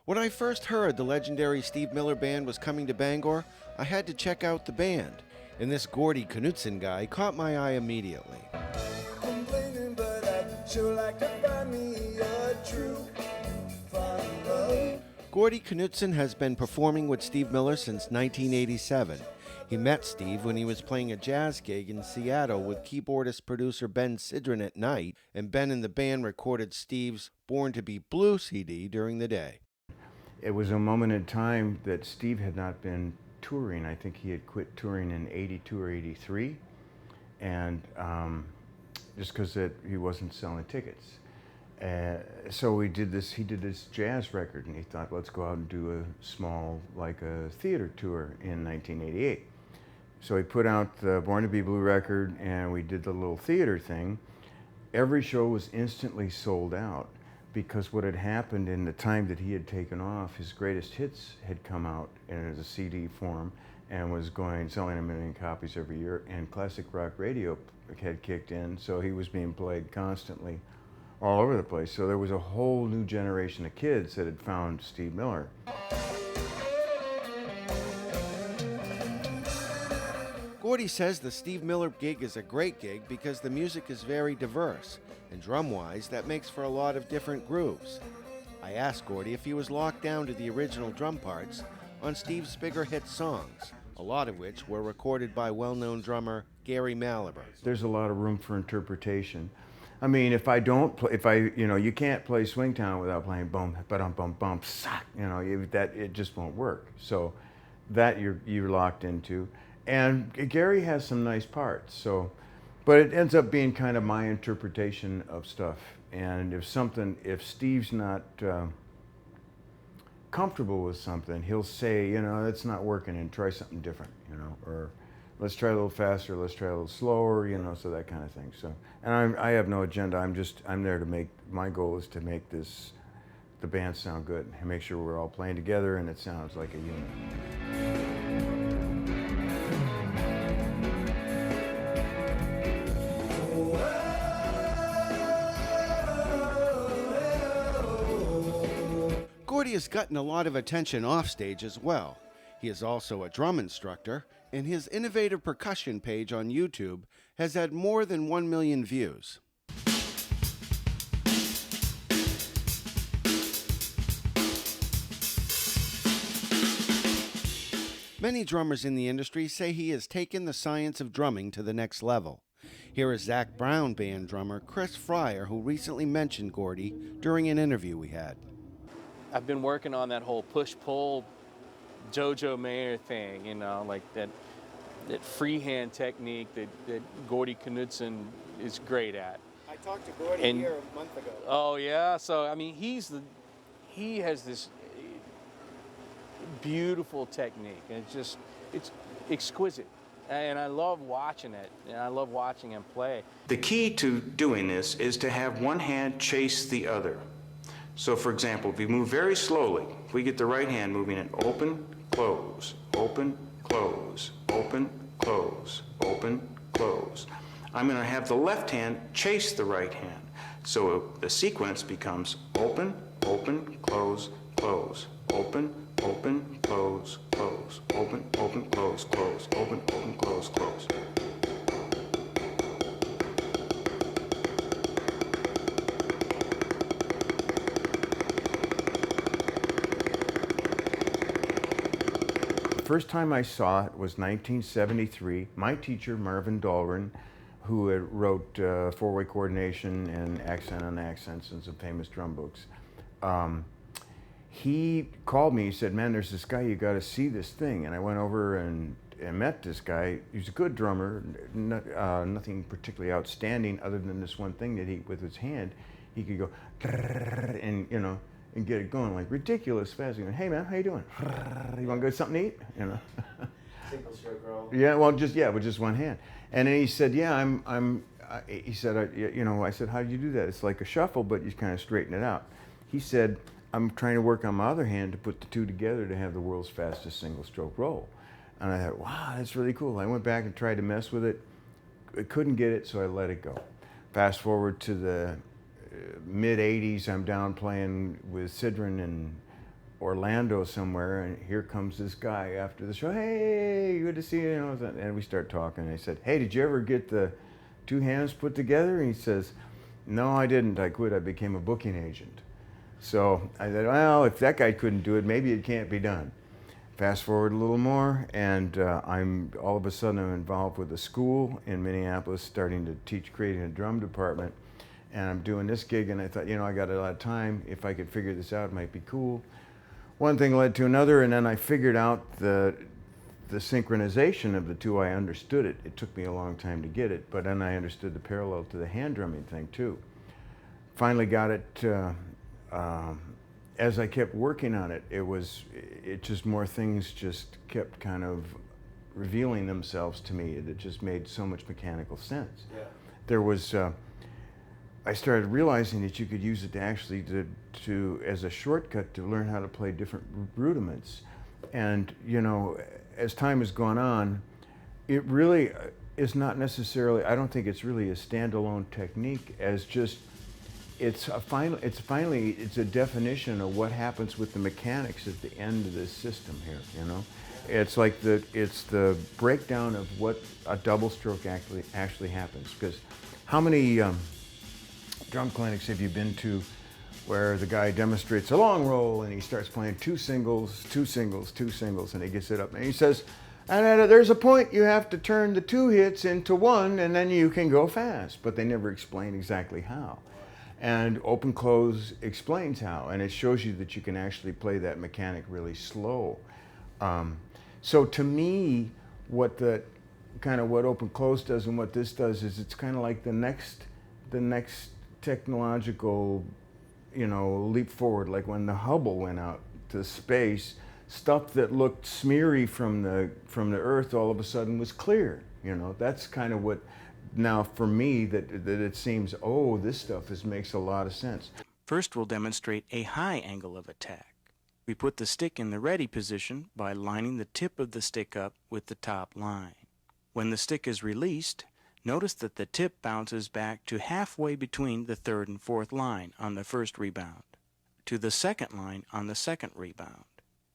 When I first heard the legendary Steve Miller Band was coming to Bangor, I had to check out the band, and this Gordy Knudtson guy caught my eye immediately. Complaining, but I'd sure like to find me a true fun love. Gordy Knudtson has been performing with Steve Miller since 1987. He met Steve when he was playing a jazz gig in Seattle with keyboardist-producer Ben Sidran at night, and Ben and the band recorded Steve's Born to Be Blue CD during the day. It was a moment in time that Steve had not been touring. I think he had quit touring in 82 or 83, and just because he wasn't selling tickets. So he did this jazz record, and he thought, let's go out and do a small, like a theater tour in 1988. So he put out the Born to Be Blue record, and we did the little theater thing. Every show was instantly sold out, because what had happened in the time that he had taken off, his greatest hits had come out as a CD form and was selling 1 million copies every year, and classic rock radio had kicked in, so he was being played constantly all over the place. So there was a whole new generation of kids that had found Steve Miller. Gordy says the Steve Miller gig is a great gig because the music is very diverse, and drum-wise, that makes for a lot of different grooves. I asked Gordy if he was locked down to the original drum parts on Steve's bigger hit songs, a lot of which were recorded by well-known drummer Gary Malaber. There's a lot of room for interpretation. I mean, you can't play Swingtown without playing boom, ba-dum, bum, bum, sock. It just won't work. So that you're locked into. And Gary has some nice parts, but it ends up being kind of my interpretation of stuff. And if Steve's not comfortable with something, he'll say, it's not working, and try something different, or let's try a little faster, let's try a little slower, so that kind of thing. So, and I have no agenda. I'm there to my goal is to make the band sound good and make sure we're all playing together and it sounds like a unit. Gordy has gotten a lot of attention offstage as well. He is also a drum instructor, and his innovative percussion page on YouTube has had more than 1 million views. Many drummers in the industry say he has taken the science of drumming to the next level. Here is Zac Brown band drummer Chris Fryer, who recently mentioned Gordy during an interview we had. I've been working on that whole push-pull Jojo Mayer thing, like that freehand technique that Gordy Knudtson is great at. I talked to Gordy here a month ago. Oh yeah, so I mean he has this beautiful technique, and it's exquisite. And I love watching it, and I love watching him play. The key to doing this is to have one hand chase the other. So for example, if we move very slowly, if we get the right hand moving in open, close, open, close, open, close, open, close, I'm going to have the left hand chase the right hand. So the sequence becomes open, open, close, close, open, open, close, close, open, open, close, close, open, open, close, close. The first time I saw it was 1973. My teacher, Marvin Dahlgren, who wrote Four-Way Coordination and Accent on Accents and some famous drum books, he called me. He said, "Man, there's this guy, you got to see this thing." And I went over and met this guy. He's a good drummer, nothing particularly outstanding other than this one thing that with his hand, he could go and and get it going like ridiculous fast. He went, "Hey man, how you doing? You want to go something to eat?" Single stroke roll. Yeah, well, with just one hand. And then he said, "Yeah, he said, I said, "How do you do that?" It's like a shuffle, but you kind of straighten it out. He said, "I'm trying to work on my other hand to put the two together to have the world's fastest single stroke roll." And I thought, wow, that's really cool. I went back and tried to mess with it. I couldn't get it, so I let it go. Fast forward to the mid-'80s, I'm down playing with Sidran and Orlando somewhere, and here comes this guy after the show. Hey, good to see you. And we start talking. I said, hey, did you ever get the two hands put together? And he says, no, I didn't. I quit. I became a booking agent. So I said, well, if that guy couldn't do it, maybe it can't be done. Fast forward a little more, and I'm all of a sudden I'm involved with a school in Minneapolis, starting to teach creating a drum department. And I'm doing this gig, and I thought, I got a lot of time. If I could figure this out, it might be cool. One thing led to another, and then I figured out the synchronization of the two. I understood it. It took me a long time to get it, but then I understood the parallel to the hand drumming thing too. Finally got it. As I kept working on it, it just more things just kept kind of revealing themselves to me. It just made so much mechanical sense. Yeah. There was. I started realizing that you could use it to actually to as a shortcut to learn how to play different rudiments. And as time has gone on, it really is not necessarily, I don't think it's really a standalone technique as just, it's a definition of what happens with the mechanics at the end of this system here, It's like it's the breakdown of what a double stroke actually happens. Because how many drum clinics have you been to where the guy demonstrates a long roll and he starts playing two singles, and he gets it up and he says, and there's a point you have to turn the two hits into one and then you can go fast, but they never explain exactly how. And Open Close explains how, and it shows you that you can actually play that mechanic really slow. So to me, what Open Close does and what this does is it's kind of like the next technological, leap forward. Like when the Hubble went out to space, stuff that looked smeary from the Earth all of a sudden was clear. That's kind of what now for me that it seems, this stuff makes a lot of sense. First, we'll demonstrate a high angle of attack. We put the stick in the ready position by lining the tip of the stick up with the top line. When the stick is released, notice that the tip bounces back to halfway between the third and fourth line on the first rebound, to the second line on the second rebound,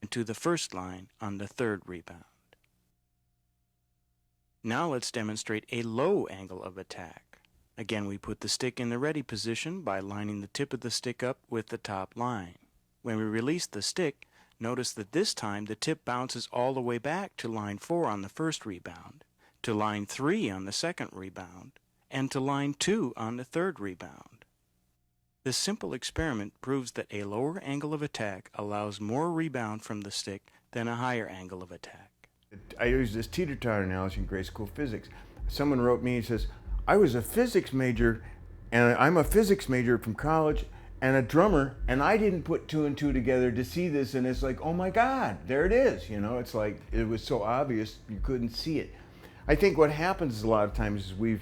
and to the first line on the third rebound. Now let's demonstrate a low angle of attack. Again, we put the stick in the ready position by lining the tip of the stick up with the top line. When we release the stick, notice that this time the tip bounces all the way back to line 4 on the first rebound, to line 3 on the second rebound, and to line 2 on the third rebound. This simple experiment proves that a lower angle of attack allows more rebound from the stick than a higher angle of attack. I use this teeter-totter analogy in grade school physics. Someone wrote me and says, I was a physics major, and I'm a physics major from college, and a drummer, and I didn't put 2 and 2 together to see this, and it's like, oh my God, there it is. It's like, it was so obvious you couldn't see it. I think what happens a lot of times is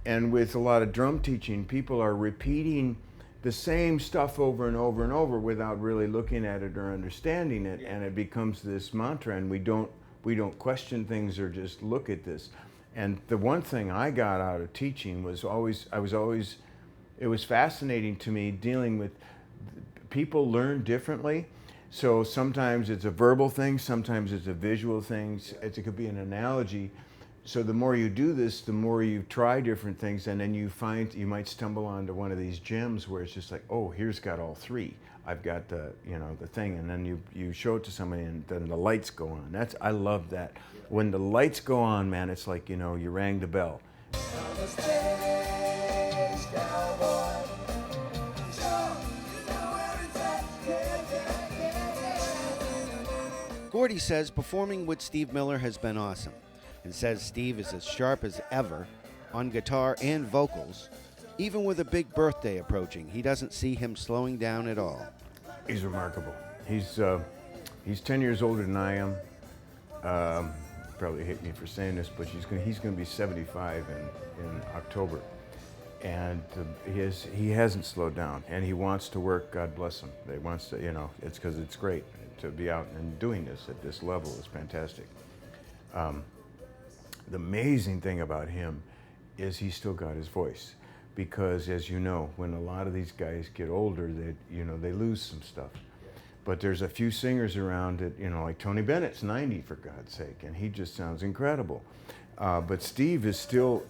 and with a lot of drum teaching, people are repeating the same stuff over and over and over without really looking at it or understanding it, and it becomes this mantra, and we don't question things or just look at this. And the one thing I got out of teaching was it was fascinating to me dealing with people learn differently. So sometimes it's a verbal thing, sometimes it's a visual thing, it could be an analogy. So the more you do this, the more you try different things, and then you might stumble onto one of these gems where it's just like, oh, here's got all 3. I've got the thing, and then you show it to somebody, and then the lights go on. I love that. When the lights go on, man, it's like, you rang the bell. Gordy says performing with Steve Miller has been awesome, and says Steve is as sharp as ever on guitar and vocals. Even with a big birthday approaching, he doesn't see him slowing down at all. He's remarkable. He's 10 years older than I am. Probably hate me for saying this, but he's going to be 75 in October, and he hasn't slowed down, and he wants to work. God bless him. He wants to, it's because it's great to be out and doing this at this level is fantastic. The amazing thing about him is he's still got his voice, because as you know, when a lot of these guys get older, they lose some stuff. But there's a few singers around that, you know, like Tony Bennett's 90 for God's sake, and he just sounds incredible. But Steve is still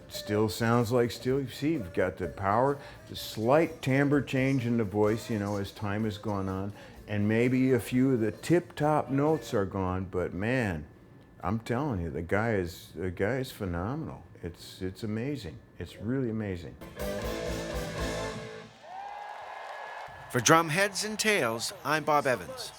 sounds like Steve. Got the power, the slight timbre change in the voice, you know, as time has gone on, and maybe a few of the tip-top notes are gone. But man, I'm telling you, the guy is phenomenal. It's amazing. It's really amazing. For Drumheads and Tales, I'm Bob Evans.